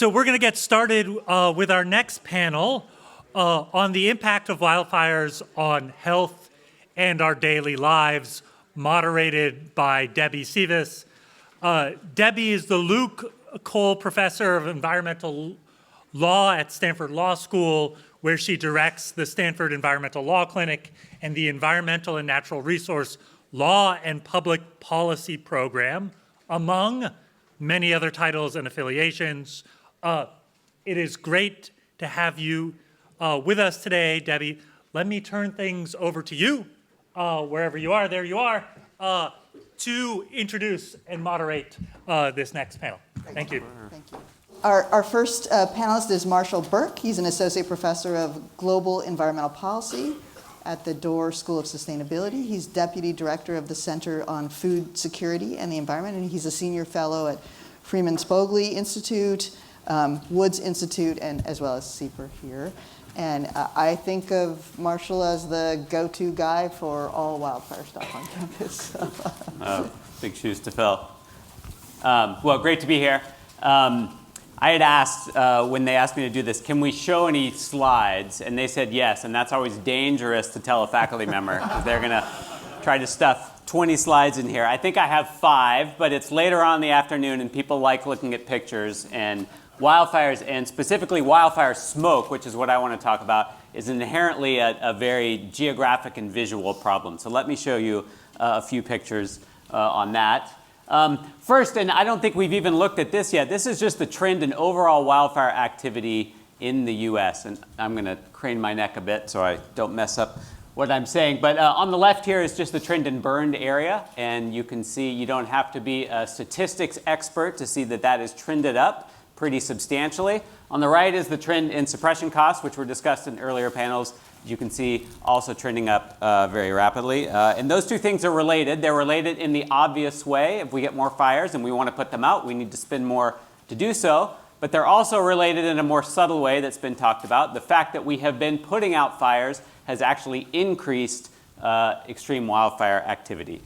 So we're going to get started with our next panel on the impact of wildfires on health and our daily lives, moderated by Debbie Sivas. Debbie is the Luke Cole Professor of Environmental Law at Stanford Law School, where she directs the Stanford Environmental Law Clinic and the Environmental and Natural Resource Law and Public Policy Program, among many other titles and affiliations. It is great to have you with us today, Debbie. Let me turn things over to you, wherever you are, there you are, to introduce and moderate this next panel. Thank you. Thank you. Our first panelist is Marshall Burke. He's an associate professor of global environmental policy at the Dorr School of Sustainability. He's deputy director of the Center on Food Security and the Environment, and he's a senior fellow at Freeman Spogli Institute, Woods Institute, and as well as SIEPR here. And I think of Marshall as the go-to guy for all wildfire stuff on campus. Big shoes to fill. Well, great to be here. I had asked, when they asked me to do this, can we show any slides? And they said yes, and that's always dangerous to tell a faculty member, because they're going to try to stuff 20 slides in here. I think I have 5, but it's later on in the afternoon, and people like looking at pictures. And wildfires, and specifically wildfire smoke, which is what I want to talk about, is inherently a very geographic and visual problem. So let me show you a few pictures on that. First, and I don't think we've even looked at this yet, this is just the trend in overall wildfire activity in the US. And I'm going to crane my neck a bit so I don't mess up what I'm saying. But on the left here is just the trend in burned area. And you can see you don't have to be a statistics expert to see that that is trended up pretty substantially. On the right is the trend in suppression costs, which were discussed in earlier panels. You can see also trending up very rapidly. And those two things are related. They're related in the obvious way. If we get more fires and we want to put them out, we need to spend more to do so. But they're also related in a more subtle way that's been talked about. The fact that we have been putting out fires has actually increased extreme wildfire activity.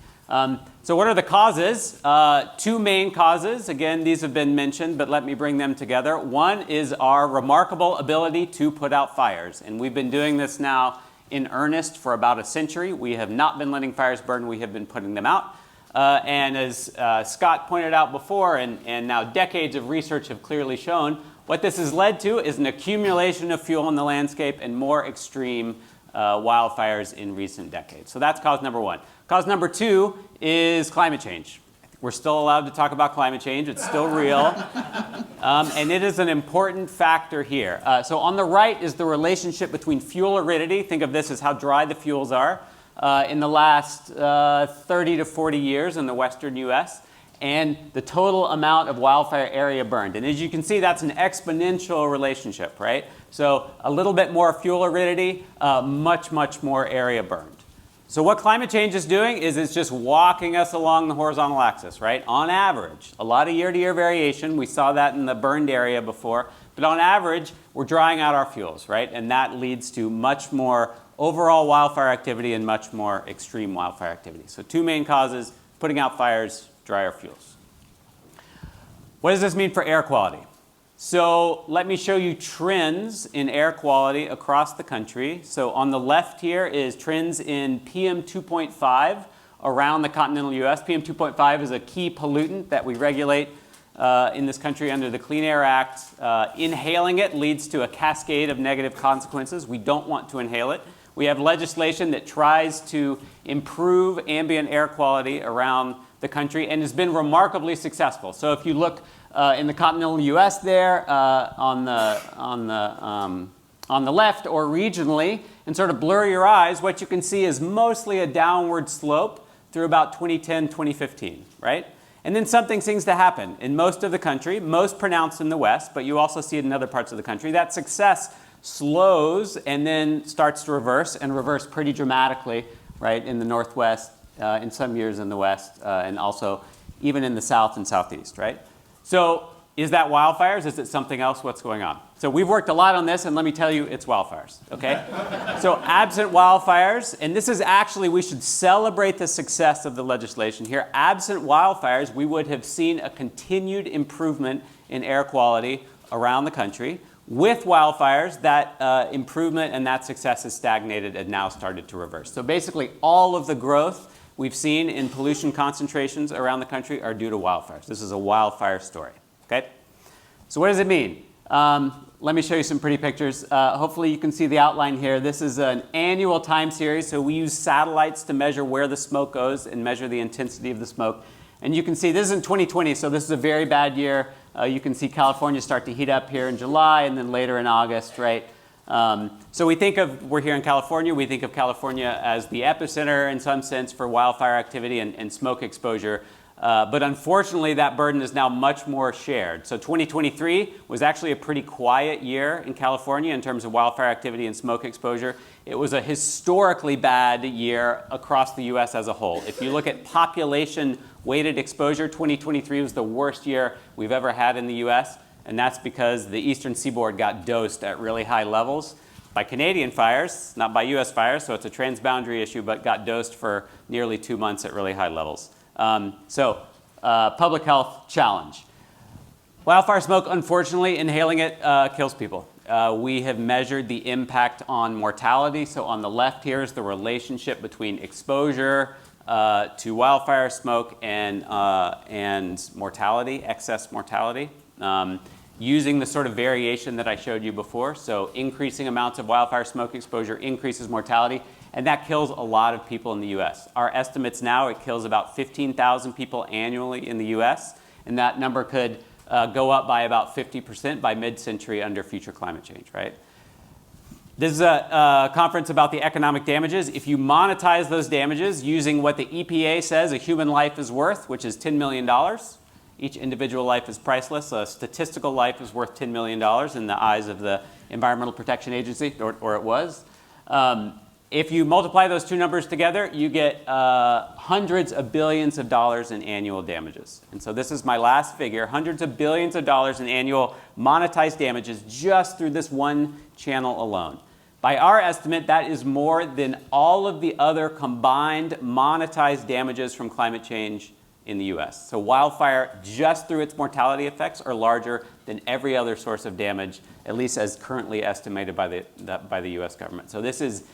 So what are the causes? 2 main causes. Again, these have been mentioned, but let me bring them together. One is our remarkable ability to put out fires. And we've been doing this now in earnest for about a century. We have not been letting fires burn. We have been putting them out. And as Scott pointed out before, and now decades of research have clearly shown, what this has led to is an accumulation of fuel in the landscape and more extreme wildfires in recent decades. So that's cause number 1. Cause number 2 is climate change. We're still allowed to talk about climate change. It's still real. And it is an important factor here. So on the right is the relationship between fuel aridity. Think of this as how dry the fuels are in the last 30 to 40 years in the western US, and the total amount of wildfire area burned. And as you can see, that's an exponential relationship, right? So a little bit more fuel aridity, much, much more area burned. So what climate change is doing is it's just walking us along the horizontal axis, right? On average, a lot of year-to-year variation. We saw that in the burned area before. But on average, we're drying out our fuels, right? And that leads to much more overall wildfire activity and much more extreme wildfire activity. So 2 main causes: putting out fires, drier fuels. What does this mean for air quality? So let me show you trends in air quality across the country. So on the left here is trends in PM 2.5 around the continental US. PM 2.5 is a key pollutant that we regulate in this country under the Clean Air Act. Inhaling it leads to a cascade of negative consequences. We don't want to inhale it. We have legislation that tries to improve ambient air quality around the country and has been remarkably successful. So if you look in the continental US there on the left, or regionally, and sort of blur your eyes, what you can see is mostly a downward slope through about 2010, 2015, right? And then something seems to happen in most of the country, most pronounced in the West, but you also see it in other parts of the country. That success slows and then starts to reverse, and reverse pretty dramatically, right, in the Northwest, in some years in the West, and also even in the South and Southeast, right? So is that wildfires? Is it something else? What's going on? So we've worked a lot on this, and let me tell you, it's wildfires, okay? So absent wildfires, and this is actually, we should celebrate the success of the legislation here. Absent wildfires, we would have seen a continued improvement in air quality around the country. With wildfires, that improvement and that success has stagnated and now started to reverse. So basically, all of the growth we've seen in pollution concentrations around the country are due to wildfires. This is a wildfire story, okay? So what does it mean? Let me show you some pretty pictures. Hopefully you can see the outline here. This is an annual time series, so we use satellites to measure where the smoke goes and measure the intensity of the smoke. And you can see this is in 2020, so this is a very bad year. You can see California start to heat up here in July and then later in August, right? So we're here in California, we think of California as the epicenter in some sense for wildfire activity and smoke exposure. But unfortunately, that burden is now much more shared. So 2023 was actually a pretty quiet year in California in terms of wildfire activity and smoke exposure. It was a historically bad year across the US as a whole. If you look at population-weighted exposure, 2023 was the worst year we've ever had in the US. And that's because the eastern seaboard got dosed at really high levels by Canadian fires, not by US fires, so it's a transboundary issue, but got dosed for nearly 2 months at really high levels. Public health challenge. Wildfire smoke, unfortunately, inhaling it kills people. We have measured the impact on mortality. So on the left here is the relationship between exposure to wildfire smoke and mortality, excess mortality. Using the sort of variation that I showed you before. So increasing amounts of wildfire smoke exposure increases mortality. And that kills a lot of people in the US. Our estimates now, it kills about 15,000 people annually in the US. And that number could go up by about 50% by mid-century under future climate change, right? This is a conference about the economic damages. If you monetize those damages using what the EPA says a human life is worth, which is $10 million, each individual life is priceless. A statistical life is worth $10 million in the eyes of the Environmental Protection Agency, or it was. If you multiply those two numbers together, you get hundreds of billions of dollars in annual damages. And so this is my last figure, hundreds of billions of dollars in annual monetized damages just through this one channel alone. By our estimate, that is more than all of the other combined monetized damages from climate change in the US. So wildfire, just through its mortality effects, are larger than every other source of damage, at least as currently estimated by the US government. So this is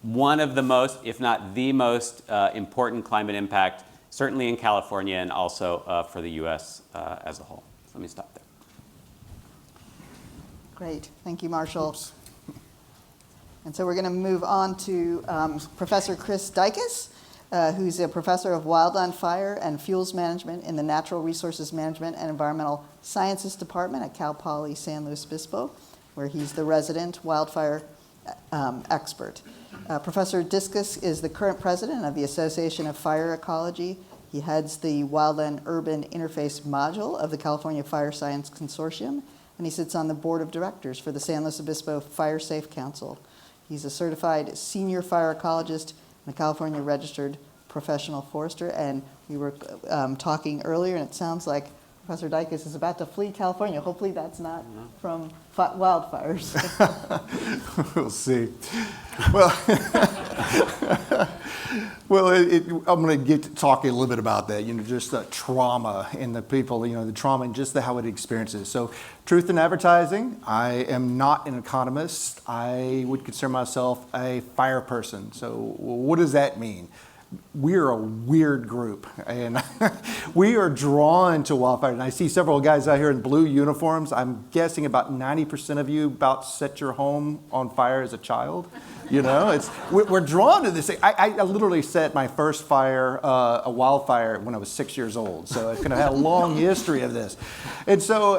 one of the most, if not the most, important climate impact, certainly in California and also for the US as a whole. So let me stop there. Great. Thank you, Marshall. Oops. And so we're going to move on to Professor Chris Dykes, who's a professor of wildland fire and fuels management in the Natural Resources Management and Environmental Sciences Department at Cal Poly San Luis Obispo, where he's the resident wildfire expert. Professor Dykes is the current president of the Association of Fire Ecology. He heads the Wildland-Urban Interface Module of the California Fire Science Consortium, and he sits on the board of directors for the San Luis Obispo Fire Safe Council. He's a certified senior fire ecologist and a California registered professional forester. And we were talking earlier, and it sounds like Professor Dykes is about to flee California. Hopefully that's not from wildfires. We'll see. Well, I'm going to get to talking a little bit about that, just the trauma and the people, the trauma and just how it experiences. So truth in advertising, I am not an economist. I would consider myself a fire person. So what does that mean? We're a weird group, and we are drawn to wildfire. And I see several guys out here in blue uniforms. I'm guessing about 90% of you about set your home on fire as a child. We're drawn to this thing. I literally set my first fire, a wildfire, when I was 6 years old. So I kind of had a long history of this. And so,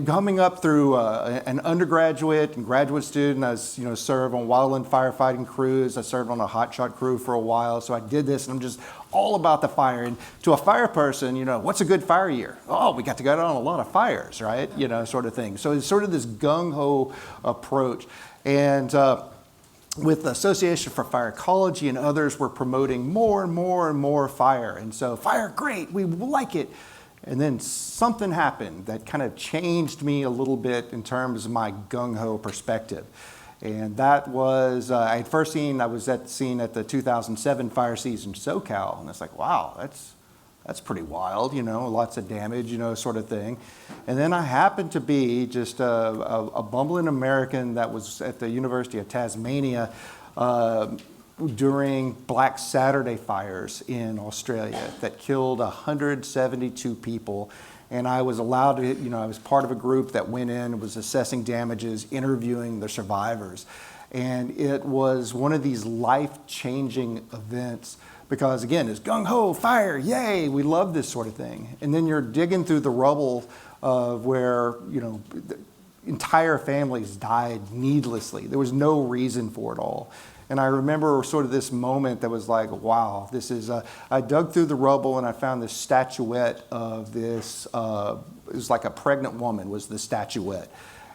coming up through an undergraduate and graduate student, I was, served on wildland firefighting crews. I served on a hotshot crew for a while. So I did this, and I'm just all about the fire. And to a fire person, what's a good fire year? Oh, we got to go on a lot of fires, right? Sort of thing. So it's sort of this gung-ho approach. And with the Association for Fire Ecology and others, we're promoting more and more and more fire. And so fire, great, we like it. And then something happened that kind of changed me a little bit in terms of my gung-ho perspective. And that was, I was at the scene at the 2007 fire season SoCal, and it's like, wow, that's that's pretty wild, lots of damage, sort of thing. And then I happened to be just a bumbling American that was at the University of Tasmania during Black Saturday fires in Australia that killed 172 people. And I was allowed to, I was part of a group that went in and was assessing damages, interviewing the survivors. And it was one of these life-changing events because, again, it's gung-ho, fire, yay, we love this sort of thing. And then you're digging through the rubble of where, entire families died needlessly. There was no reason for it all. And I remember sort of this moment that was like, wow, this is, I dug through the rubble and I found this statuette of this, it was like a pregnant woman was the statuette.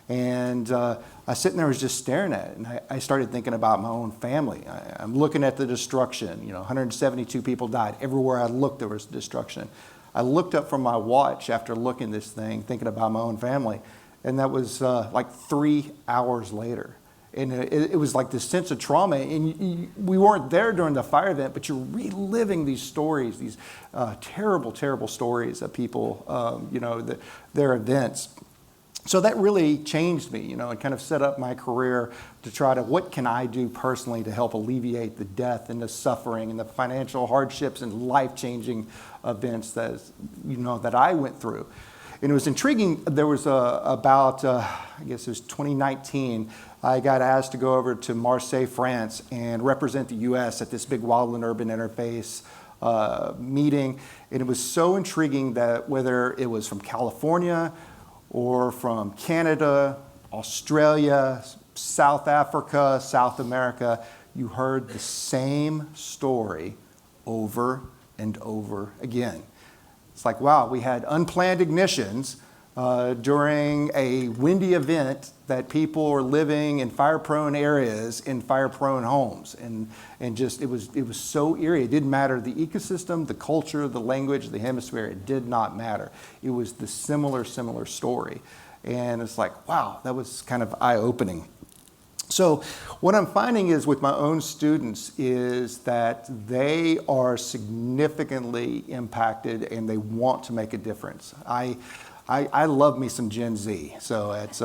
And I sitting there was just staring at it. And I started thinking about my own family. I'm looking at the destruction, 172 people died. Everywhere I looked, there was destruction. I looked up from my watch after looking at this thing, thinking about my own family. And that was like 3 hours later. And it was like this sense of trauma. And we weren't there during the fire event, but you're reliving these stories, these terrible, terrible stories of people, their events. So that really changed me, and kind of set up my career to try to, what can I do personally to help alleviate the death and the suffering and the financial hardships and life-changing events that I went through. And it was intriguing. There was I guess it was 2019, I got asked to go over to Marseille, France, and represent the U.S. at this big wildland urban interface meeting. And it was so intriguing that whether it was from California or from Canada, Australia, South Africa, South America, you heard the same story over and over again. It's like, wow, we had unplanned ignitions during a windy event that people were living in fire-prone areas in fire-prone homes. And just, it was so eerie. It didn't matter the ecosystem, the culture, the language, the hemisphere. It did not matter. It was the similar story. And it's like, wow, that was kind of eye-opening. So what I'm finding is with my own students is that they are significantly impacted and they want to make a difference. I love me some Gen Z. So it's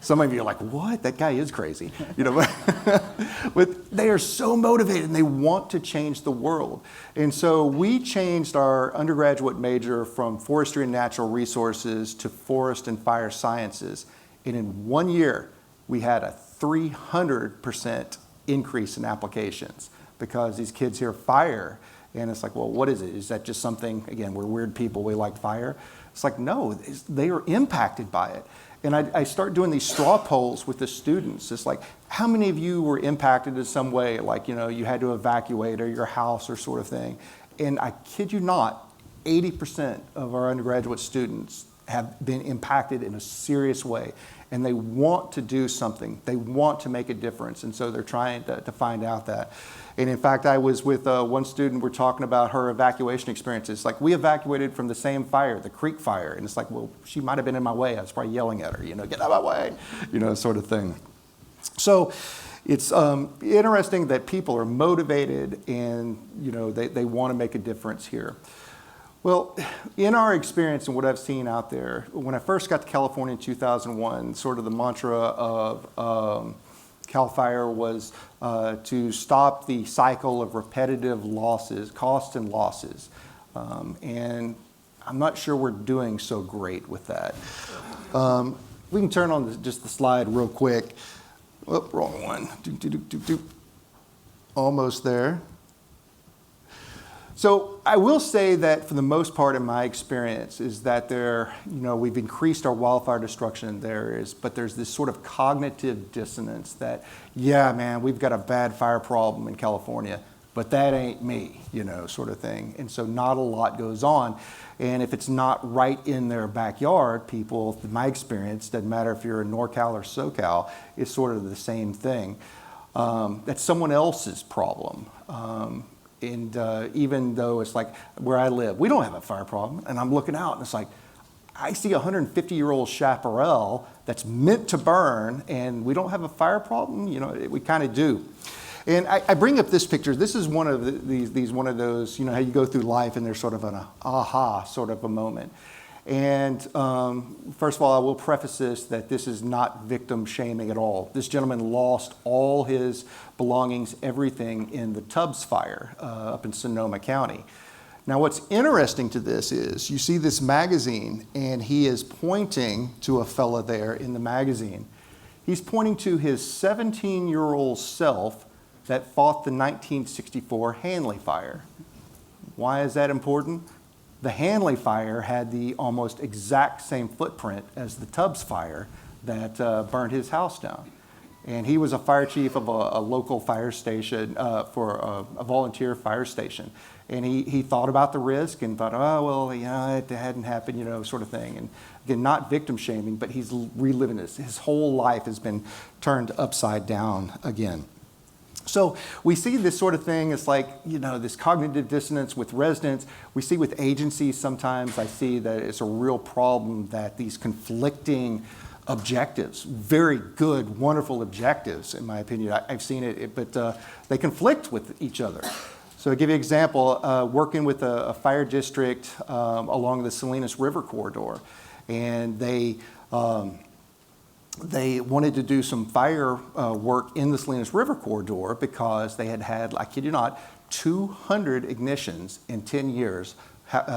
some of you are like, what? That guy is crazy. But they are so motivated and they want to change the world. And so we changed our undergraduate major from forestry and natural resources to forest and fire sciences. And in 1 year, we had a 300% increase in applications because these kids hear fire. And it's like, well, what is it? Is that just something, again, we're weird people, we like fire? It's like, no, they are impacted by it. And I start doing these straw polls with the students. It's like, how many of you were impacted in some way? Like, you had to evacuate or your house or sort of thing. And I kid you not, 80% of our undergraduate students have been impacted in a serious way. And they want to do something. They want to make a difference. And so they're trying to find out that. And in fact, I was with one student, we're talking about her evacuation experiences. Like, we evacuated from the same fire, the creek fire. And it's like, well, she might have been in my way. I was probably yelling at her, get out of my way, sort of thing. So it's interesting that people are motivated and, they want to make a difference here. Well, in our experience and what I've seen out there, when I first got to California in 2001, sort of the mantra of CAL FIRE was to stop the cycle of repetitive losses, costs and losses. And I'm not sure we're doing so great with that. We can turn on just the slide real quick. Oh, wrong one. Almost there. So I will say that for the most part in my experience is that we've increased our wildfire destruction but there's this sort of cognitive dissonance that, yeah, man, we've got a bad fire problem in California, but that ain't me, sort of thing. And so not a lot goes on. And if it's not right in their backyard, people, in my experience, doesn't matter if you're in NorCal or SoCal, it's sort of the same thing. That's someone else's problem. And even though it's like where I live, we don't have a fire problem. And I'm looking out and it's like, I see a 150-year-old chaparral that's meant to burn and we don't have a fire problem. We kind of do. And I bring up this picture. This is one of these one of those, you know, how you go through life and there's sort of an aha sort of a moment. And first of all, I will preface that this is not victim shaming at all. This gentleman lost all his belongings, everything in the Tubbs fire up in Sonoma County. Now, what's interesting to this is you see this magazine, and he is pointing to a fella there in the magazine. He's pointing to his 17-year-old self that fought the 1964 Hanley fire. Why is that important? The Hanley fire had the almost exact same footprint as the Tubbs fire that burned his house down. And he was a fire chief of a local fire station for a volunteer fire station. And he thought about the risk and thought, oh, well, you know, it hadn't happened, you know, sort of thing. And again, not victim shaming, but he's reliving this. His whole life has been turned upside down again. So we see this sort of thing. It's like, you know, this cognitive dissonance with residents. We see with agencies sometimes. I see that it's a real problem that these conflicting objectives, very good, wonderful objectives, in my opinion. I've seen it, but they conflict with each other. So I'll give you an example, working with a fire district along the Salinas River corridor, and they wanted to do some fire work in the Salinas River corridor because they had, I kid you not, 200 ignitions in 10 years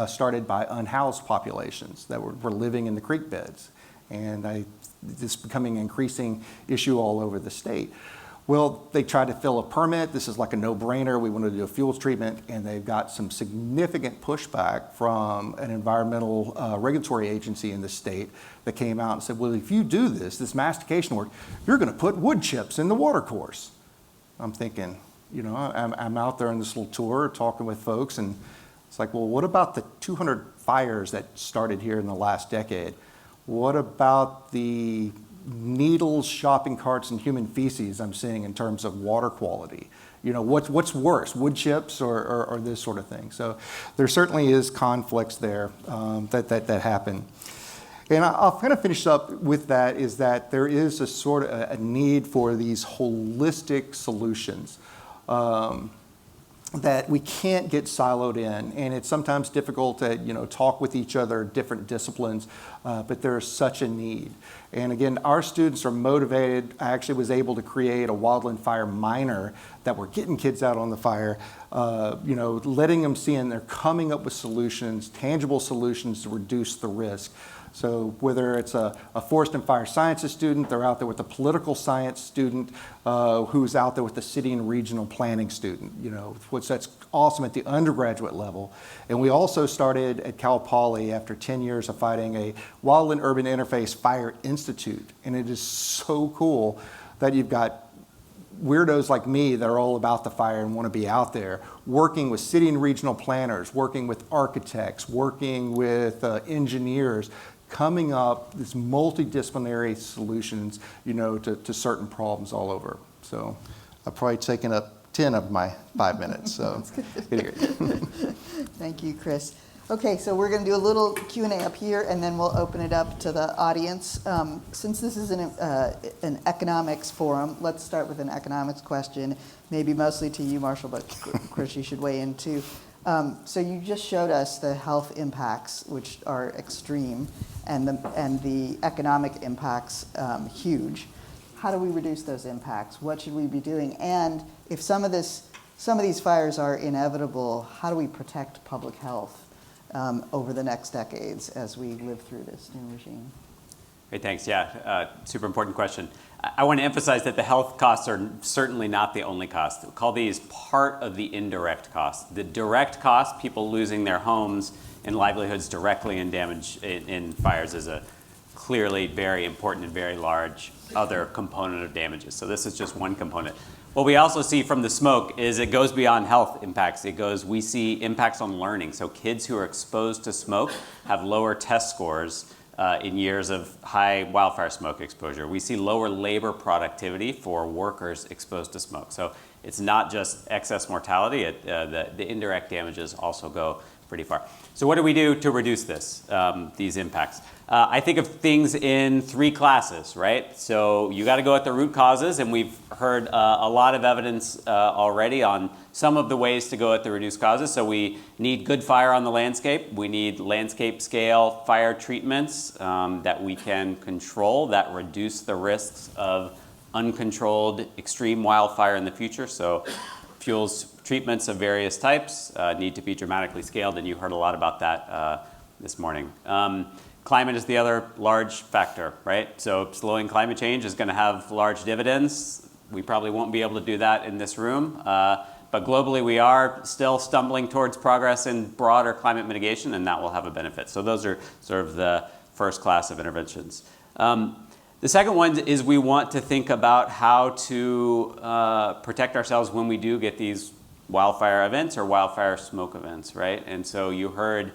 started by unhoused populations that were living in the creek beds. And this is becoming an increasing issue all over the state. Well, they tried to fill a permit. This is like a no-brainer. We wanted to do a fuels treatment, and they've got some significant pushback from an environmental regulatory agency in the state that came out and said, well, if you do this mastication work, you're going to put wood chips in the water course. I'm thinking, you know, I'm out there on this little tour talking with folks, and it's like, well, what about the 200 fires that started here in the last decade? What about the needles, shopping carts, and human feces I'm seeing in terms of water quality? You know, what's worse, wood chips or this sort of thing? So there certainly is conflicts there that happen. And I'll kind of finish up with that, is that there is a sort of a need for these holistic solutions that we can't get siloed in, and it's sometimes difficult to, you know, talk with each other, different disciplines, but there's such a need. And again, our students are motivated. I actually was able to create a wildland fire minor that we're getting kids out on the fire, you know, letting them see, and they're coming up with solutions, tangible solutions to reduce the risk. So whether it's a forest and fire sciences student, they're out there with a political science student who's out there with the city and regional planning student, you know, that's awesome at the undergraduate level. And we also started at Cal Poly, after 10 years of fighting, a Wildland Urban Interface Fire Institute. And it is so cool that you've got weirdos like me that are all about the fire and want to be out there, working with city and regional planners, working with architects, working with engineers, coming up with multidisciplinary solutions, you know, to certain problems all over. So I've probably taken up 10 of my 5 minutes. So Thank you, Chris. Okay, so we're going to do a little Q&A up here, and then we'll open it up to the audience. Since this is an economics forum, let's start with an economics question, maybe mostly to you, Marshall, but Chris, you should weigh in too. So you just showed us the health impacts, which are extreme, and the economic impacts huge. How do we reduce those impacts? What should we be doing? And if some of these fires are inevitable, how do we protect public health over the next decades as we live through this new regime? Great, thanks. Yeah, super important question. I want to emphasize that the health costs are certainly not the only cost. We call these part of the indirect costs. The direct cost, people losing their homes and livelihoods directly in damage in fires, is a clearly very important and very large other component of damages. So this is just one component. What we also see from the smoke is it goes beyond health impacts. We see impacts on learning. So kids who are exposed to smoke have lower test scores in years of high wildfire smoke exposure. We see lower labor productivity for workers exposed to smoke. So it's not just excess mortality, the indirect damages also go pretty far. So what do we do to reduce these impacts? I think of things in 3 classes, right? So you got to go at the root causes, and we've heard a lot of evidence already on some of the ways to go at the reduced causes. So we need good fire on the landscape. We need landscape scale fire treatments that we can control that reduce the risks of uncontrolled extreme wildfire in the future. So fuels treatments of various types need to be dramatically scaled, and you heard a lot about that this morning. Climate is the other large factor, right? So slowing climate change is going to have large dividends. We probably won't be able to do that in this room, but globally we are still stumbling towards progress in broader climate mitigation, and that will have a benefit. So those are sort of the first class of interventions. The second one is we want to think about how to protect ourselves when we do get these wildfire events or wildfire smoke events, right? And so you heard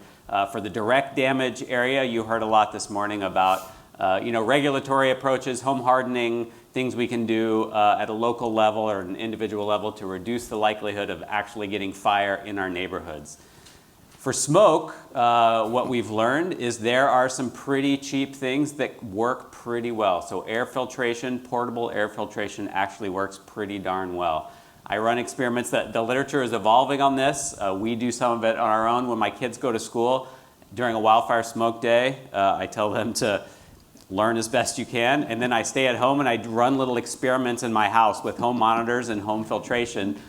for the direct damage area, you heard a lot this morning about regulatory approaches, home hardening, things we can do at a local level or an individual level to reduce the likelihood of actually getting fire in our neighborhoods. For smoke, what we've learned is there are some pretty cheap things that work pretty well. So air filtration, portable air filtration actually works pretty darn well. I run experiments that the literature is evolving on this. We do some of it on our own. When my kids go to school during a wildfire smoke day, I tell them to learn as best you can, and then I stay at home and I run little experiments in my house with home monitors and home filtration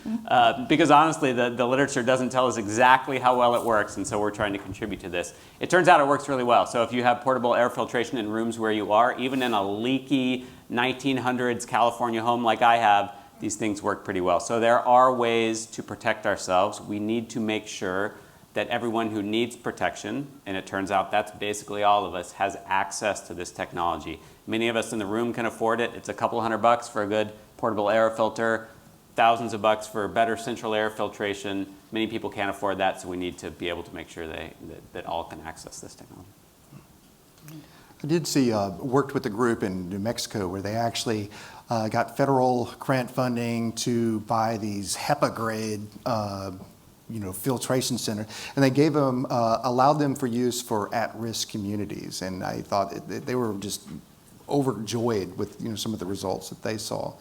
because honestly the literature doesn't tell us exactly how well it works, and so we're trying to contribute to this. It turns out it works really well. So if you have portable air filtration in rooms where you are, even in a leaky 1900s California home like I have, these things work pretty well. So there are ways to protect ourselves. We need to make sure that everyone who needs protection, and it turns out that's basically all of us, has access to this technology. Many of us in the room can afford it. It's a couple $100 for a good portable air filter, thousands of bucks for better central air filtration. Many people can't afford that, so we need to be able to make sure that all can access this technology. I did see, worked with a group in New Mexico where they actually got federal grant funding to buy these HEPA grade filtration center, and they gave them, allowed them for use for at-risk communities. And I thought they were just overjoyed with some of the results that they saw.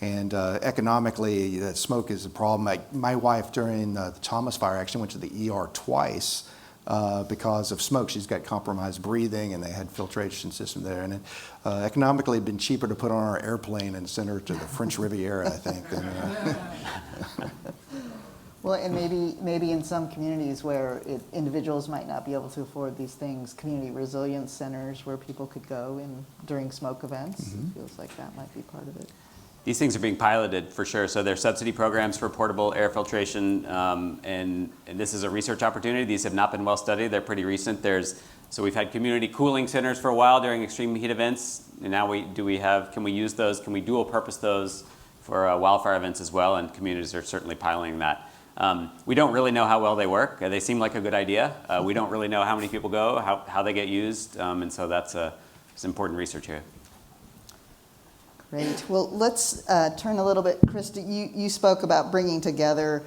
And economically, that smoke is a problem. My wife during the Thomas fire actually went to the ER twice because of smoke. She's got compromised breathing, and they had filtration system there. And it economically had been cheaper to put on our airplane and send her to the French Riviera, I think. Than, Well, and maybe in some communities where individuals might not be able to afford these things, community resilience centers where people could go during smoke events. Mm-hmm. It feels like that might be part of it. These things are being piloted for sure. So there's subsidy programs for portable air filtration, and this is a research opportunity. These have not been well studied. They're pretty recent. So we've had community cooling centers for a while during extreme heat events, and now can we use those? Can we dual purpose those for wildfire events as well? And communities are certainly piloting that. We don't really know how well they work. They seem like a good idea. We don't really know how many people go, how they get used, and so that's important research here. Great. Well, let's turn a little bit. Krista, you spoke about bringing together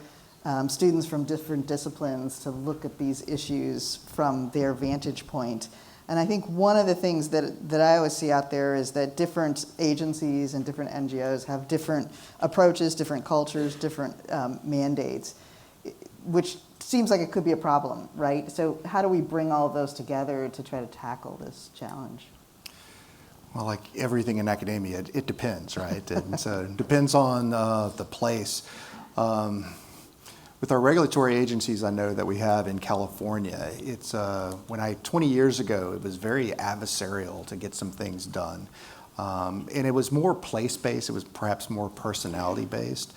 students from different disciplines to look at these issues from their vantage point. And I think one of the things that I always see out there is that different agencies and different NGOs have different approaches, different cultures, different mandates, which seems like it could be a problem, right? So how do we bring all of those together to try to tackle this challenge? well, like everything in academia, it depends, right? And so it depends on the place. With our regulatory agencies, I know that we have in California, it's 20 years ago, it was very adversarial to get some things done. And it was more place-based, it was perhaps more personality-based.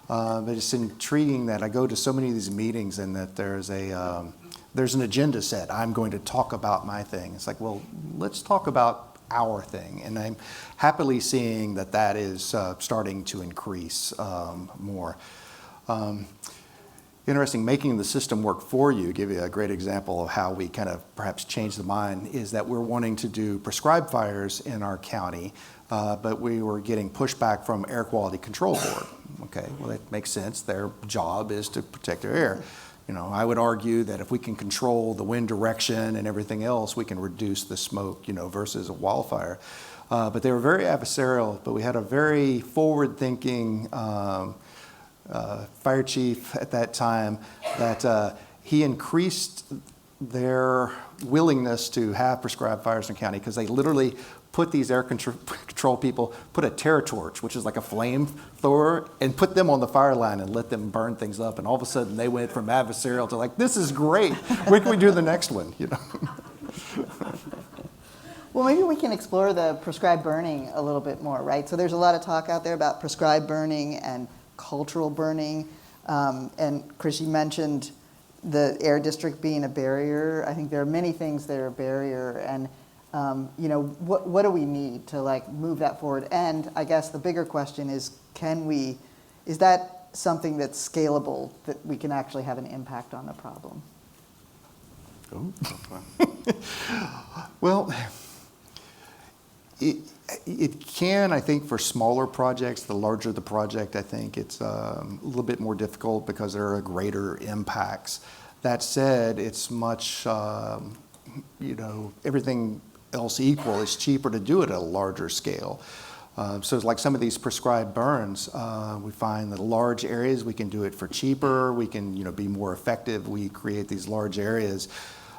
But it's intriguing that I go to so many of these meetings and that there's an agenda set. I'm going to talk about my thing. It's like, well, let's talk about our thing. And I'm happily seeing that is starting to increase more. Interesting, making the system work for you, give you a great example of how we kind of perhaps change the mind, is that we're wanting to do prescribed fires in our county, but we were getting pushback from Air Quality Control Board. Okay, well, that makes sense. Their job is to protect their air. I would argue that if we can control the wind direction and everything else, we can reduce the smoke, versus a wildfire. But they were very adversarial, but we had a very forward-thinking fire chief at that time that he increased their willingness to have prescribed fires in the county because they literally put these air control people, put a terror torch, which is like a flamethrower, and put them on the fire line and let them burn things up. And all of a sudden they went from adversarial to like, this is great. When can we do the next one? Well, maybe we can explore the prescribed burning a little bit more, right? So there's a lot of talk out there about prescribed burning and cultural burning. And Chris, you mentioned the air district being a barrier. I think there are many things that are a barrier. And what do we need to move that forward? And I guess the bigger question is, is that something that's scalable, that we can actually have an impact on the problem? Oh. Well, it can, I think, for smaller projects. The larger the project, I think it's a little bit more difficult because there are greater impacts. That said, it's much, everything else equal, it's cheaper to do it at a larger scale. So like some of these prescribed burns, we find that large areas, we can do it for cheaper, we can be more effective, we create these large areas.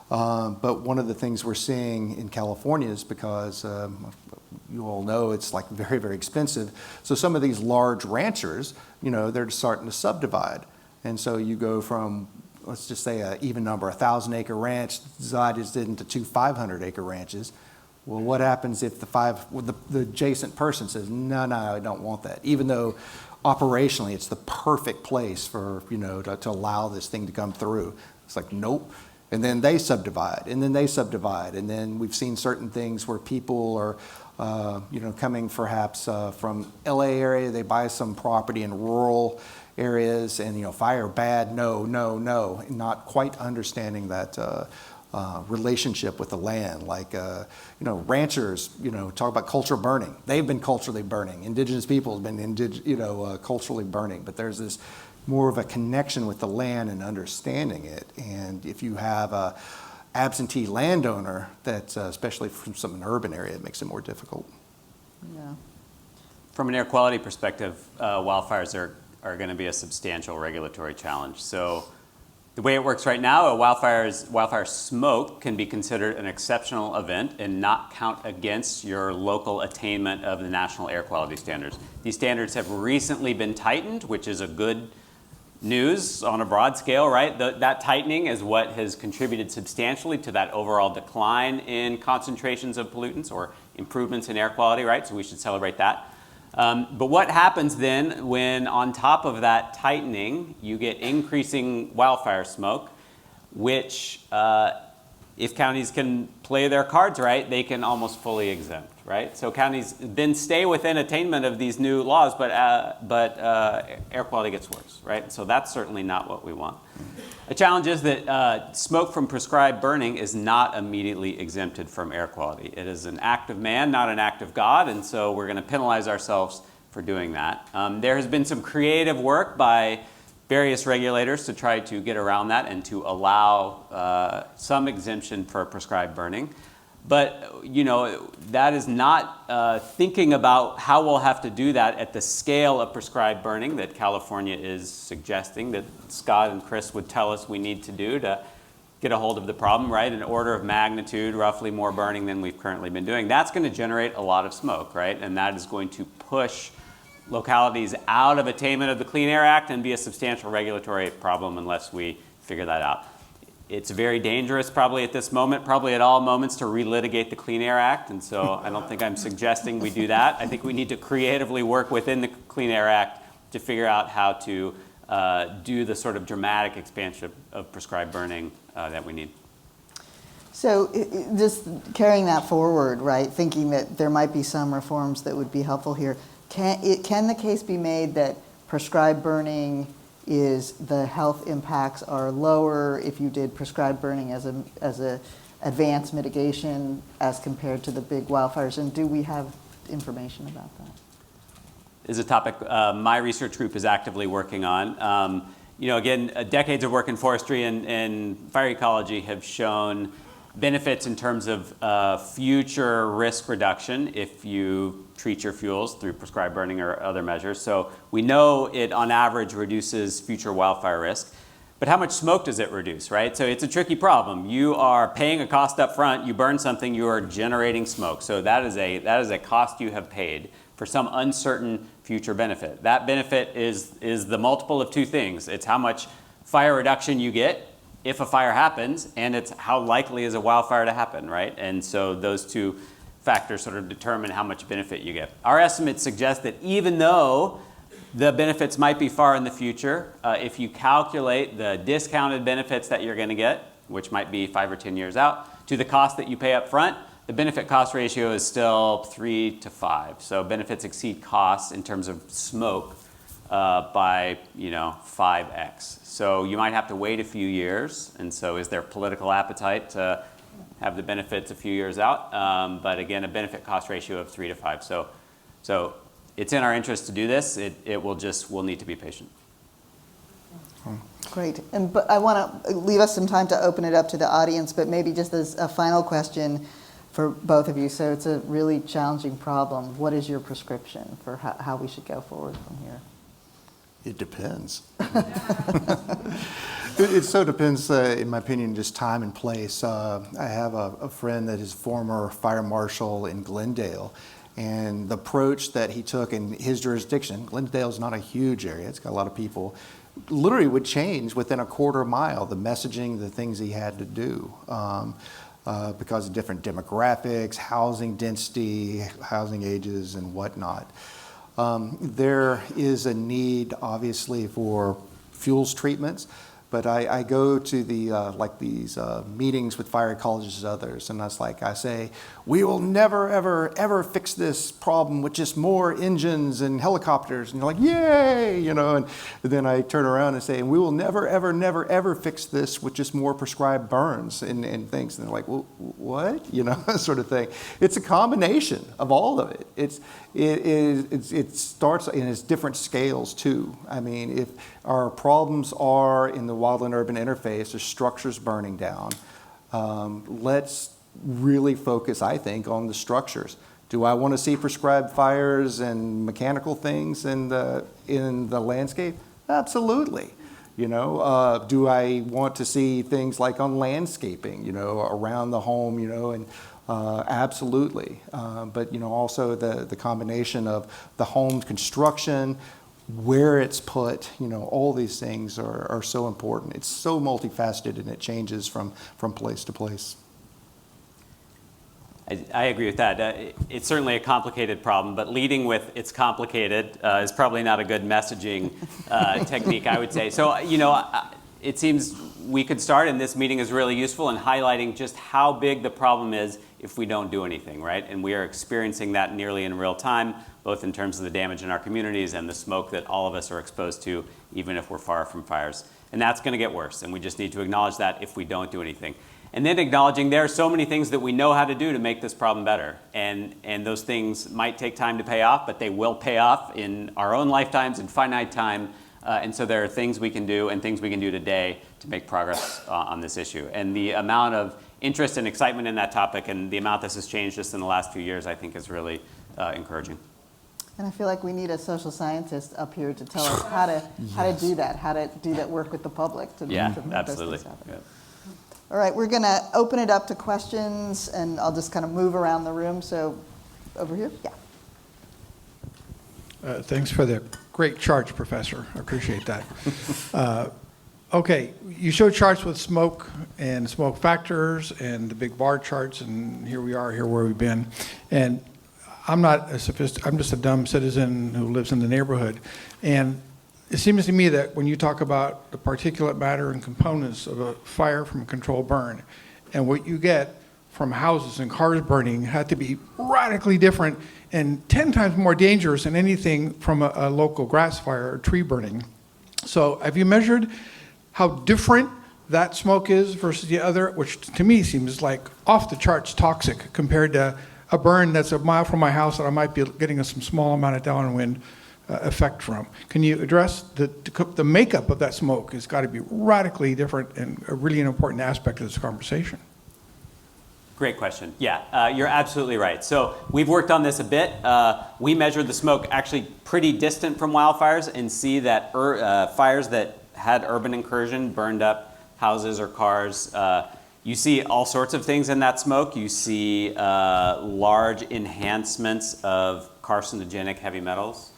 But one of the things we're seeing in California is because you all know it's very, very expensive. So some of these large ranchers, they're starting to subdivide. And so you go from, let's just say an even number, 1,000-acre ranch divided into two 500-acre ranches. Well, what happens if the adjacent person says, no, I don't want that, even though operationally it's the perfect place for, to allow this thing to come through. It's like, nope. And then they subdivide, and then they subdivide. And then we've seen certain things where people are, coming perhaps from LA area, they buy some property in rural areas and, fire bad, no, not quite understanding that relationship with the land. Ranchers, talk about cultural burning. They've been culturally burning. Indigenous people have been, culturally burning. But there's this more of a connection with the land and understanding it. And if you have a absentee landowner that's especially from an urban area, it makes it more difficult. Yeah. From an air quality perspective, wildfires are going to be a substantial regulatory challenge. So the way it works right now, wildfire smoke can be considered an exceptional event and not count against your local attainment of the national air quality standards. These standards have recently been tightened, which is a good news on a broad scale, right? That tightening is what has contributed substantially to that overall decline in concentrations of pollutants or improvements in air quality, right? So we should celebrate that. But what happens then when on top of that tightening, you get increasing wildfire smoke, which if counties can play their cards right, they can almost fully exempt, right? So counties then stay within attainment of these new laws, but air quality gets worse, right? So that's certainly not what we want. A challenge is that smoke from prescribed burning is not immediately exempted from air quality. It is an act of man, not an act of God, and so we're going to penalize ourselves for doing that. There has been some creative work by various regulators to try to get around that and to allow some exemption for prescribed burning. But, that is not thinking about how we'll have to do that at the scale of prescribed burning that California is suggesting, that Scott and Chris would tell us we need to do to get a hold of the problem, right? An order of magnitude, roughly more burning than we've currently been doing. That's going to generate a lot of smoke, right? And that is going to push localities out of attainment of the Clean Air Act and be a substantial regulatory problem unless we figure that out. It's very dangerous probably at this moment, probably at all moments, to relitigate the Clean Air Act, and so I don't think I'm suggesting we do that. I think we need to creatively work within the Clean Air Act to figure out how to do the sort of dramatic expansion of prescribed burning that we need. So just carrying that forward, right, thinking that there might be some reforms that would be helpful here, can the case be made that prescribed burning is the health impacts are lower if you did prescribed burning as a advanced mitigation as compared to the big wildfires? And do we have information about that? Is a topic my research group is actively working on. again, decades of work in forestry and fire ecology have shown benefits in terms of future risk reduction if you treat your fuels through prescribed burning or other measures. So we know it on average reduces future wildfire risk. But how much smoke does it reduce, right? So it's a tricky problem. You are paying a cost up front, you burn something, you are generating smoke. So that is a cost you have paid for some uncertain future benefit. That benefit is the multiple of two things. It's how much fire reduction you get if a fire happens, and it's how likely is a wildfire to happen, right? And so those two factors sort of determine how much benefit you get. Our estimates suggest that even though the benefits might be far in the future, if you calculate the discounted benefits that you're going to get, which might be 5 or 10 years out, to the cost that you pay up front, the benefit cost ratio is still 3 to 5. So benefits exceed costs in terms of smoke by 5x. So you might have to wait a few years, and so is there political appetite to have the benefits a few years out? But again, a benefit cost ratio of 3 to 5. So it's in our interest to do this. We'll need to be patient. Great. But I want to leave us some time to open it up to the audience, but maybe just as a final question for both of you. So it's a really challenging problem. What is your prescription for how we should go forward from here? It depends. It so depends, in my opinion, just time and place. I have a friend that is former fire marshal in Glendale, and the approach that he took in his jurisdiction, Glendale's not a huge area, it's got a lot of people, literally would change within a quarter mile, the messaging, the things he had to do. Because of different demographics, housing density, housing ages, and whatnot. There is a need, obviously, for fuels treatments, but I go to these meetings with fire ecologists and others, and I say, we will never, ever, ever fix this problem with just more engines and helicopters. And you're like, yay, and then I turn around and say, and we will never, ever, never, ever fix this with just more prescribed burns and things. And they're like, well, what? Sort of thing. It's a combination of all of it. It starts in its different scales too. I mean, if our problems are in the wildland-urban interface, there's structures burning down. Let's really focus, I think, on the structures. Do I want to see prescribed fires and mechanical things in the landscape? Absolutely. Do I want to see things like on landscaping, around the home, and absolutely. But also the combination of the home construction, where it's put, all these things are so important. It's so multifaceted and it changes from place to place. I agree with that. It's certainly a complicated problem, but leading with it's complicated is probably not a good messaging technique, I would say. So, it seems we could start, and this meeting is really useful in highlighting just how big the problem is if we don't do anything, right? And we are experiencing that nearly in real time, both in terms of the damage in our communities and the smoke that all of us are exposed to, even if we're far from fires. And that's going to get worse, and we just need to acknowledge that if we don't do anything. And then acknowledging there are so many things that we know how to do to make this problem better. And those things might take time to pay off, but they will pay off in our own lifetimes in finite time. And so there are things we can do and things we can do today to make progress on this issue. And the amount of interest and excitement in that topic and the amount this has changed just in the last few years, I think is really encouraging. And I feel like we need a social scientist up here to tell us how to do that work with the public to make absolutely. this happen. Yeah. All right, we're going to open it up to questions, and I'll just kind of move around the room. So over here, yeah. Thanks for the great charts, Professor. I appreciate that. Okay, you showed charts with smoke and smoke factors and the big bar charts, and here we are, here where we've been. And I'm not a I'm just a dumb citizen who lives in the neighborhood. And it seems to me that when you talk about the particulate matter and components of a fire from a controlled burn, and what you get from houses and cars burning had to be radically different and 10 times more dangerous than anything from a local grass fire or tree burning. So have you measured how different that smoke is versus the other, which to me seems like off the charts toxic compared to a burn that's a mile from my house that I might be getting some small amount of downwind effect from. Can you address the makeup of that smoke? Has got to be radically different and really an important aspect of this conversation. Great question. Yeah, you're absolutely right. So we've worked on this a bit. We measured the smoke actually pretty distant from wildfires and see that fires that had urban incursion burned up houses or cars. You see all sorts of things in that smoke. You see large enhancements of carcinogenic heavy metals.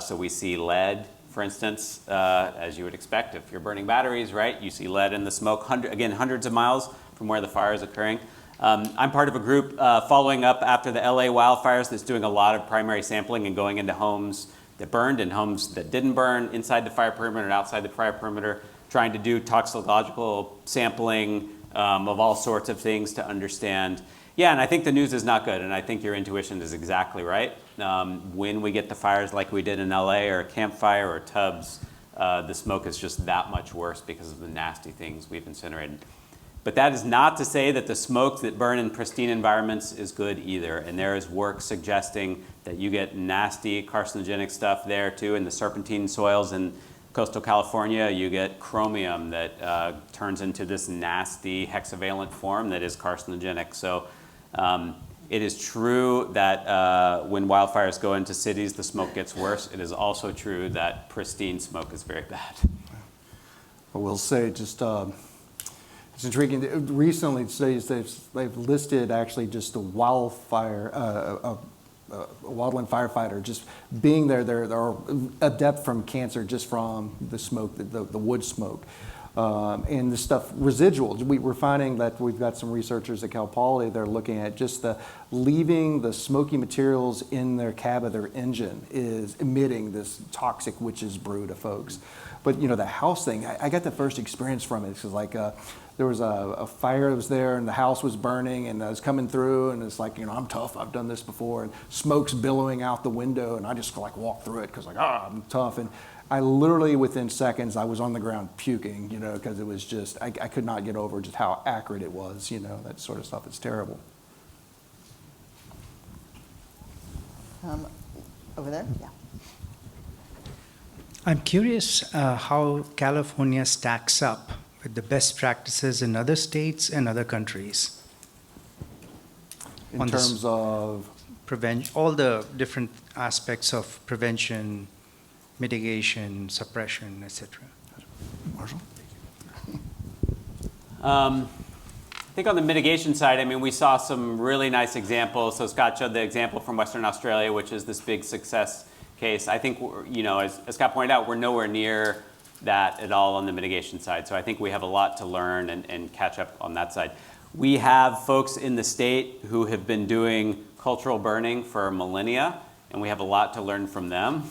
So we see lead, for instance, as you would expect if you're burning batteries, right? You see lead in the smoke, hundreds of miles from where the fire is occurring. I'm part of a group following up after the LA wildfires that's doing a lot of primary sampling and going into homes that burned and homes that didn't burn, inside the fire perimeter and outside the fire perimeter, trying to do toxicological sampling of all sorts of things to understand. Yeah, and I think the news is not good, and I think your intuition is exactly right. When we get the fires like we did in LA or Camp Fire or Tubbs, the smoke is just that much worse because of the nasty things we've incinerated. But that is not to say that the smoke that burn in pristine environments is good either. And there is work suggesting that you get nasty carcinogenic stuff there too. In the serpentine soils in coastal California, you get chromium that turns into this nasty hexavalent form that is carcinogenic. So it is true that when wildfires go into cities, the smoke gets worse. It is also true that pristine smoke is very bad. I will say just it's intriguing. Recently, they've listed actually just a wildfire, a wildland firefighter just being there. They're adept from cancer just from the smoke, the wood smoke. And the stuff, residuals. We're finding that we've got some researchers at Cal Poly, they're looking at just leaving the smoky materials in their cab of their engine is emitting this toxic witch's brew to folks. But the house thing, I got the first experience from it. It's like there was a fire that was there and the house was burning and I was coming through and it's like, I'm tough, I've done this before, and smoke's billowing out the window and I just walk through it because I'm tough. And I literally, within seconds, I was on the ground puking, because it was just, I could not get over just how accurate it was, that sort of stuff. It's terrible. Over there? Yeah. I'm curious how California stacks up with the best practices in other states and other countries. In terms of? All the different aspects of prevention, mitigation, suppression, etc. Marshall? I think on the mitigation side, we saw some really nice examples. So Scott showed the example from Western Australia, which is this big success case. I think, as Scott pointed out, we're nowhere near that at all on the mitigation side. So I think we have a lot to learn and catch up on that side. We have folks in the state who have been doing cultural burning for millennia, and we have a lot to learn from them.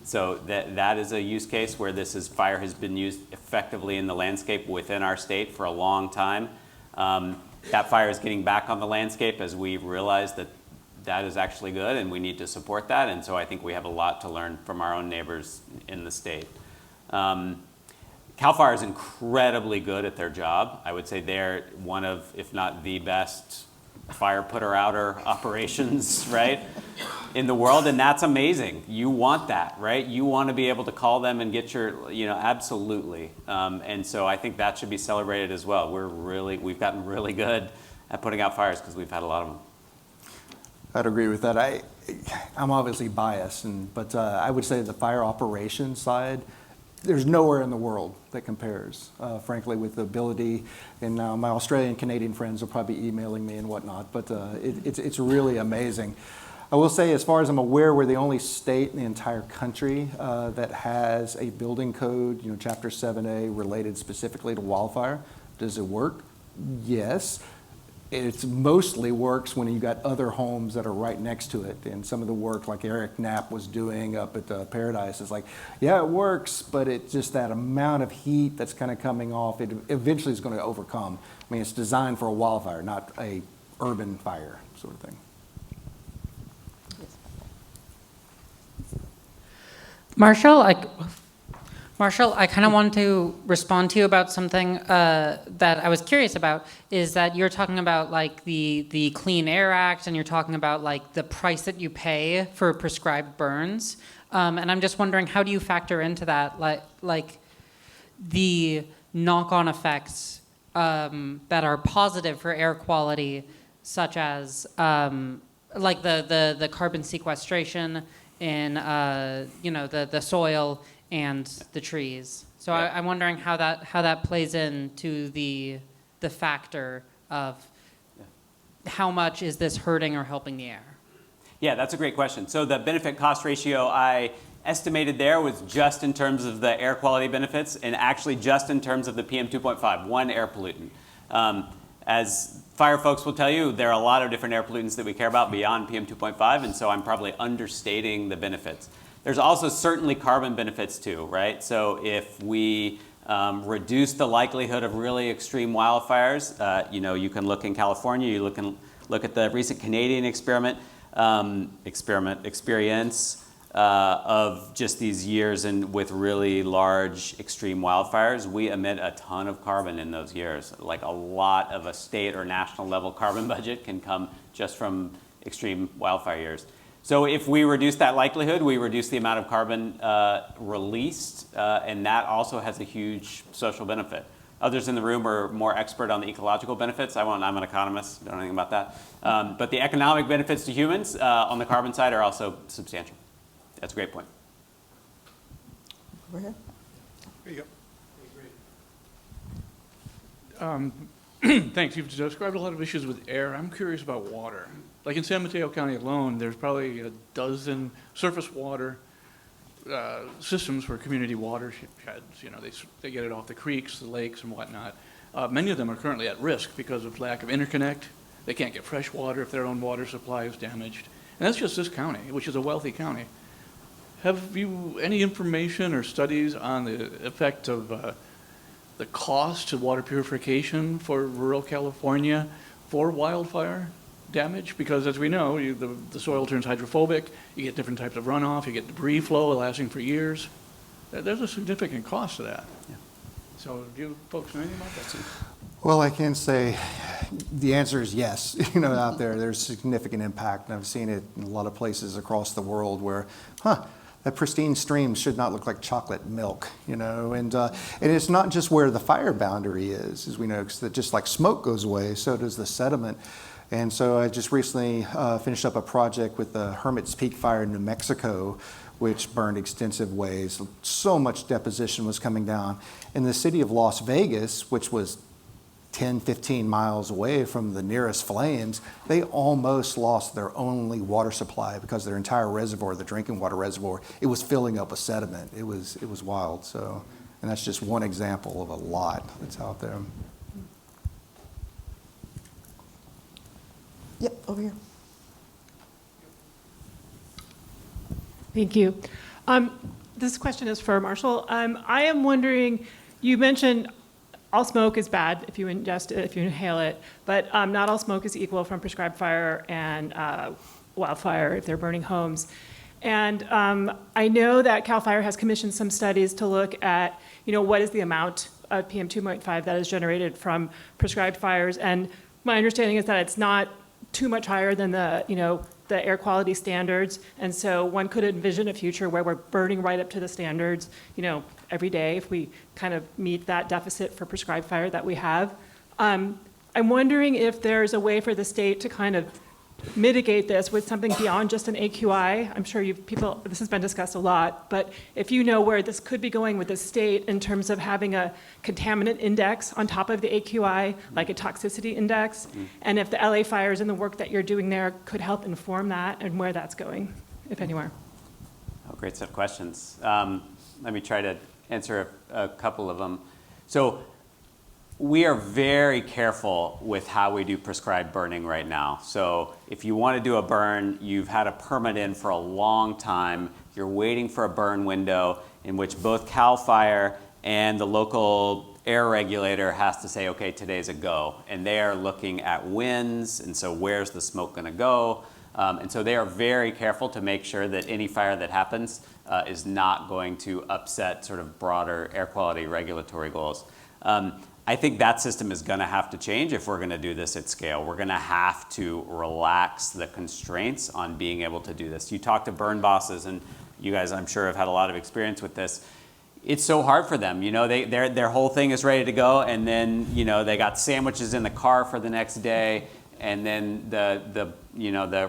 So that is a use case where fire has been used effectively in the landscape within our state for a long time. That fire is getting back on the landscape as we realize that is actually good and we need to support that. And so I think we have a lot to learn from our own neighbors in the state. CAL FIRE is incredibly good at their job. I would say they're one of, if not the best, fire putter-outer operations, right, in the world, and that's amazing. You want that, right? You want to be able to call them and get your, absolutely. And so I think that should be celebrated as well. We've gotten really good at putting out fires because we've had a lot of them. I'd agree with that. I'm obviously biased, but I would say the fire operations side, there's nowhere in the world that compares, frankly, with the ability. And now my Australian Canadian friends will probably be emailing me and whatnot, but it's really amazing. I will say, as far as I'm aware, we're the only state in the entire country that has a building code, Chapter 7A, related specifically to wildfire. Does it work? Yes. It mostly works when you've got other homes that are right next to it. And some of the work like Eric Knapp was doing up at Paradise is like, yeah, it works, but it's just that amount of heat that's kind of coming off, it eventually is going to overcome. It's designed for a wildfire, not a urban fire sort of thing. Marshall, Marshall, I kind of wanted to respond to you about something that I was curious about, is that you're talking about like the Clean Air Act, and you're talking about like the price that you pay for prescribed burns. And I'm just wondering, how do you factor into that, like the knock-on effects that are positive for air quality, such as like the carbon sequestration in the soil and the trees. So Yeah. I'm wondering how that plays into the factor of how much is this hurting or helping the air? Yeah, that's a great question. So the benefit cost ratio I estimated there was just in terms of the air quality benefits, and actually just in terms of the PM 2.5, one air pollutant. As fire folks will tell you, there are a lot of different air pollutants that we care about beyond PM 2.5, and so I'm probably understating the benefits. There's also certainly carbon benefits too, right? So if we reduce the likelihood of really extreme wildfires, you can look in California, you can look at the recent Canadian experience of just these years and with really large extreme wildfires. We emit a ton of carbon in those years. Like a lot of a state or national level carbon budget can come just from extreme wildfire years. So if we reduce that likelihood, we reduce the amount of carbon released, and that also has a huge social benefit. Others in the room are more expert on the ecological benefits. I'm an economist, don't know anything about that. But the economic benefits to humans on the carbon side are also substantial. That's a great point. Over here. There you go. Thanks. You've described a lot of issues with air. I'm curious about water. Like in San Mateo County alone, there's probably a dozen surface water systems for community watersheds. They get it off the creeks, the lakes, and whatnot. Many of them are currently at risk because of lack of interconnect. They can't get fresh water if their own water supply is damaged. And that's just this county, which is a wealthy county. Have you any information or studies on the effect of the cost of water purification for rural California for wildfire damage? Because as we know, the soil turns hydrophobic, you get different types of runoff, you get debris flow lasting for years. There's a significant cost to that. Yeah. So do you folks know anything about that? Well, I can say the answer is yes. Out there's significant impact, and I've seen it in a lot of places across the world where, that pristine stream should not look like chocolate milk, and it's not just where the fire boundary is, as we know, because just like smoke goes away, so does the sediment. And so I just recently finished up a project with the Hermit's Peak Fire in New Mexico, which burned extensive ways. So much deposition was coming down. In the city of Las Vegas, which was 10, 15 miles away from the nearest flames, they almost lost their only water supply because their entire reservoir, the drinking water reservoir, it was filling up with sediment. It was wild. So, and that's just one example of a lot that's out there. Yep, over here. Thank you. This question is for Marshall. I am wondering, you mentioned all smoke is bad if you ingest it, if you inhale it, but not all smoke is equal from prescribed fire and wildfire if they're burning homes. And I know that CAL FIRE has commissioned some studies to look at, what is the amount of PM 2.5 that is generated from prescribed fires. And my understanding is that it's not too much higher than the air quality standards. And so one could envision a future where we're burning right up to the standards, every day if we kind of meet that deficit for prescribed fire that we have. I'm wondering if there's a way for the state to kind of mitigate this with something beyond just an AQI. I'm sure this has been discussed a lot, but if you know where this could be going with the state in terms of having a contaminant index on top of the AQI, like a toxicity index, and if the LA fires and the work that you're doing there could help inform that and where that's going, if anywhere. Oh, great set of questions. Let me try to answer a couple of them. So we are very careful with how we do prescribed burning right now. So if you want to do a burn, you've had a permit in for a long time, you're waiting for a burn window in which both CAL FIRE and the local air regulator has to say, okay, today's a go. And they are looking at winds, and so where's the smoke going to go? And so they are very careful to make sure that any fire that happens is not going to upset sort of broader air quality regulatory goals. I think that system is going to have to change if we're going to do this at scale. We're going to have to relax the constraints on being able to do this. You talk to burn bosses, and you guys, I'm sure, have had a lot of experience with this. It's so hard for them. You know, their whole thing is ready to go, and then, you know, they got sandwiches in the car for the next day, and then the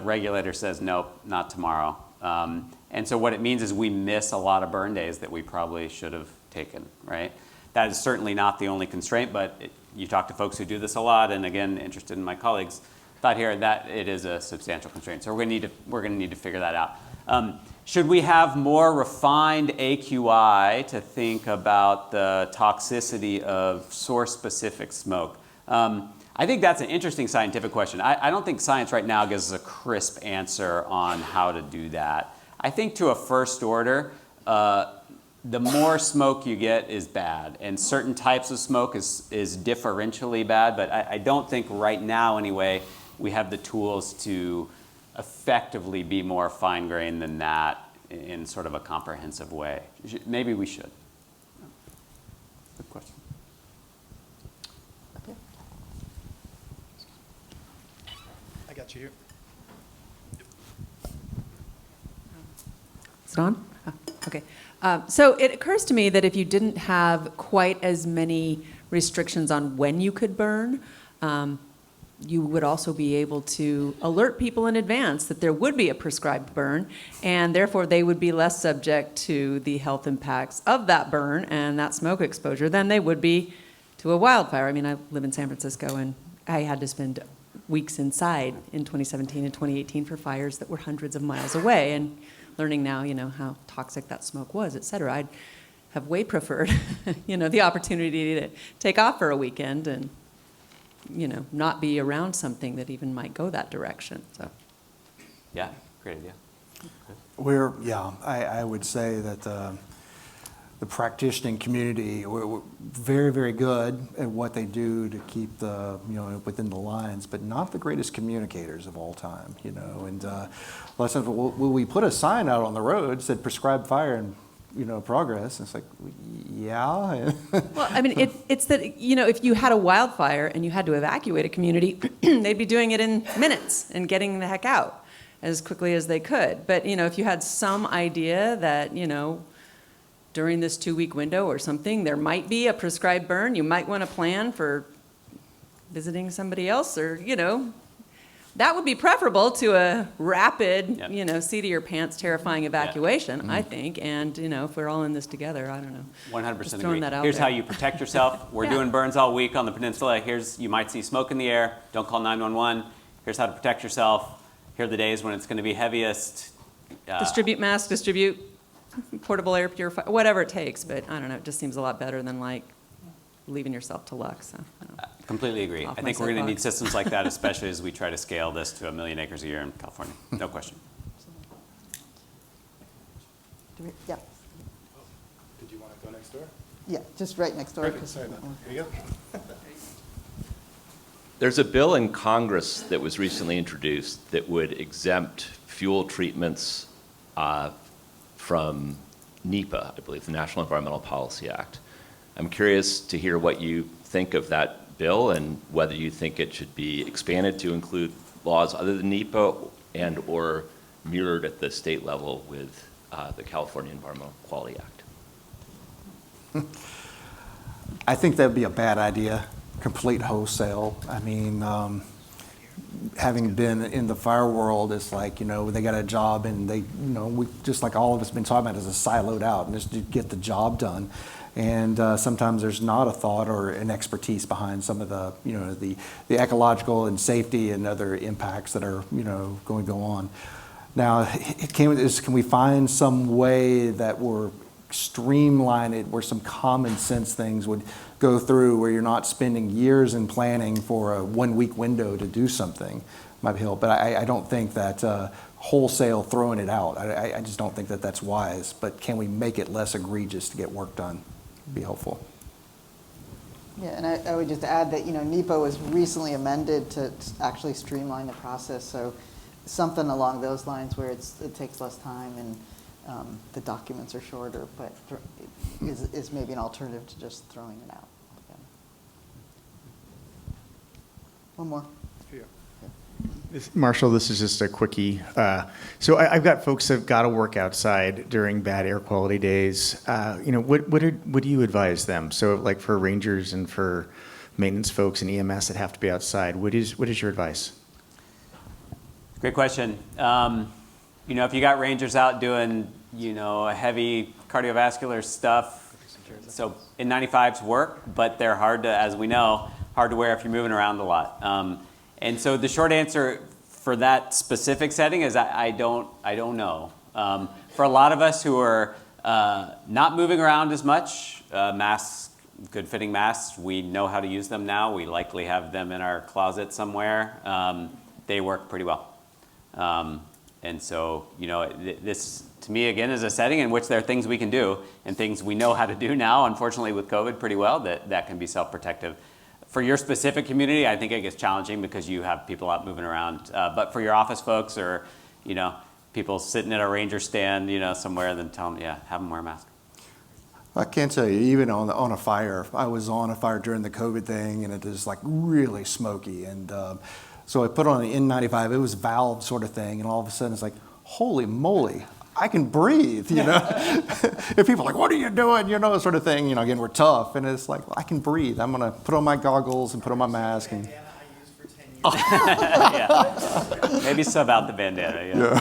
regulator says, nope, not tomorrow. And so what it means is we miss a lot of burn days that we probably should have taken, right? That is certainly not the only constraint, but you talk to folks who do this a lot, and again, interested in my colleagues' thought here, that it is a substantial constraint. So we're going to need to figure that out. Should we have more refined AQI to think about the toxicity of source-specific smoke? I think that's an interesting scientific question. I don't think science right now gives us a crisp answer on how to do that. I think to a first order, the more smoke you get is bad, and certain types of smoke is differentially bad, but I don't think right now anyway we have the tools to effectively be more fine-grained than that in sort of a comprehensive way. Maybe we should. Good question. Okay. I got you here. Is it on? Oh, okay. So it occurs to me that if you didn't have quite as many restrictions on when you could burn, you would also be able to alert people in advance that there would be a prescribed burn, and therefore they would be less subject to the health impacts of that burn and that smoke exposure than they would be to a wildfire. I mean, I live in San Francisco, and I had to spend weeks inside in 2017 and 2018 for fires that were hundreds of miles away, and learning now, you know, how toxic that smoke was, et cetera. I'd have way preferred, you know, the opportunity to take off for a weekend and, you know, not be around something that even might go that direction. So, Yeah, great idea. I would say that the practicing community, we're very, very good at what they do to keep the, you know, within the lines, but not the greatest communicators of all time, you know. And a lot of times, will we put a sign out on the road that said prescribed fire and, you know, progress? And it's like, yeah. well, I mean, it's that, you know, if you had a wildfire and you had to evacuate a community, they'd be doing it in minutes and getting the heck out as quickly as they could. But, you know, if you had some idea that, you know, during this 2-week window or something, there might be a prescribed burn, you might want to plan for visiting somebody else, or, you know, that would be preferable to a rapid, Yep. you know, seat-of-your-pants terrifying evacuation, I think. And, you know, if we're all in this together, I don't know. 100% Just agree. throwing that out Here's there. how you protect yourself. We're Yeah. doing burns all week on the peninsula. You might see smoke in the air. Don't call 911. Here's how to protect yourself. Here are the days when it's going to be heaviest. Distribute masks, distribute portable air purifier, whatever it takes. But I don't know, it just seems a lot better than like leaving yourself to luck. So I don't know. Completely agree. Off I my think we're going to need soapbox. systems like that, especially as we try to scale this to 1 million acres a year in California. No question. Yeah, Did you want to go next door? yeah, just right next door. 'cause- Sorry about that. Here you go. There's a bill in Congress that was recently introduced that would exempt fuel treatments from NEPA, I believe, the National Environmental Policy Act. I'm curious to hear what you think of that bill and whether you think it should be expanded to include laws other than NEPA and or mirrored at the state level with the California Environmental Quality Act. I think that'd be a bad idea, complete wholesale. I mean, having been in the fire world, it's like, you know, they got a job and they, you know, we just like all of us been talking about, is a siloed out and just to get the job done. And sometimes there's not a thought or an expertise behind some of the, you know, the ecological and safety and other impacts that are, you know, going to go on. Now, can we find some way that we're streamline it, where some common sense things would go through, where you're not spending years in planning for a 1-week window to do something? Might help, but I don't think that wholesale throwing it out, I just don't think that that's wise. But can we make it less egregious to get work done? Be helpful. Yeah, and I would just add that, you know, NEPA was recently amended to actually streamline the process. So something along those lines where it takes less time and the documents are shorter, but is maybe an alternative to just throwing it out. One more. Marshall, this is just a quickie. So I've got folks that have got to work outside during bad air quality days. What do you advise them? So like for rangers and for maintenance folks and EMS that have to be outside, what is your advice? Great question. If you got rangers out doing, heavy cardiovascular stuff, so N95s work, but they're hard to, as we know, hard to wear if you're moving around a lot. And so the short answer for that specific setting is I don't know. For a lot of us who are not moving around as much, masks, good fitting masks, we know how to use them now. We likely have them in our closet somewhere. They work pretty well. And so, this to me again is a setting in which there are things we can do and things we know how to do now, unfortunately with COVID pretty well, that can be self-protective. For your specific community, I think it gets challenging because you have people out moving around. But for your office folks or, people sitting at a ranger stand, somewhere, then tell them, have them wear a mask. I can tell you, even on a fire, I was on a fire during the COVID thing, and it is like really smoky. And so I put on an N95. It was a valve sort of thing, and all of a sudden it's like, holy moly, I can breathe, If people are like, what are you doing, sort of thing, again, we're tough. And it's like, well, I can breathe. I'm going to put on my goggles and put on my mask. And yeah. Maybe sub out the bandana. Yeah.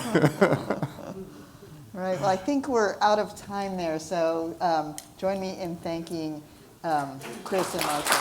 Right, well, I think we're out of time there, so join me in thanking Chris and Marshall.